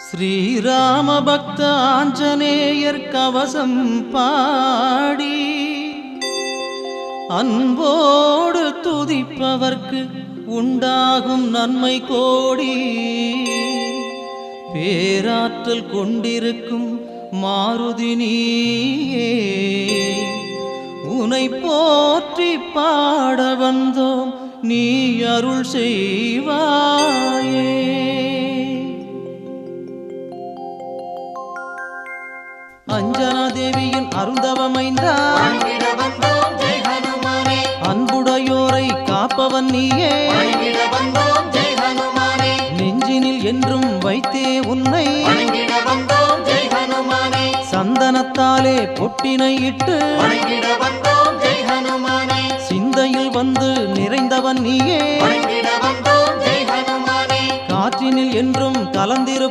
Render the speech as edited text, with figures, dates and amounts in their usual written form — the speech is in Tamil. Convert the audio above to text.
ஸ்ரீராம பக்த ஆஞ்சநேயர் கவசம் பாடி அன்போடு துதிப்பவர்க்கு உண்டாகும் நன்மை கோடி. பேராற்றல் கொண்டிருக்கும் மாருதி நீயே, உனை போற்றி பாட வந்தோம், நீ அருள் செய்வாயே. அஞ்சனா தேவியின் அருந்தவமைந்தா, அன்புடையோரை காப்பவன் நீயே. நெஞ்சினில் என்றும் வைத்தே உன்னை, சந்தனத்தாலே பொட்டினை இட்டு சிந்தையில் வந்து நிறைந்தவன் நீயே. காற்றினில் என்றும் கலந்திருப்ப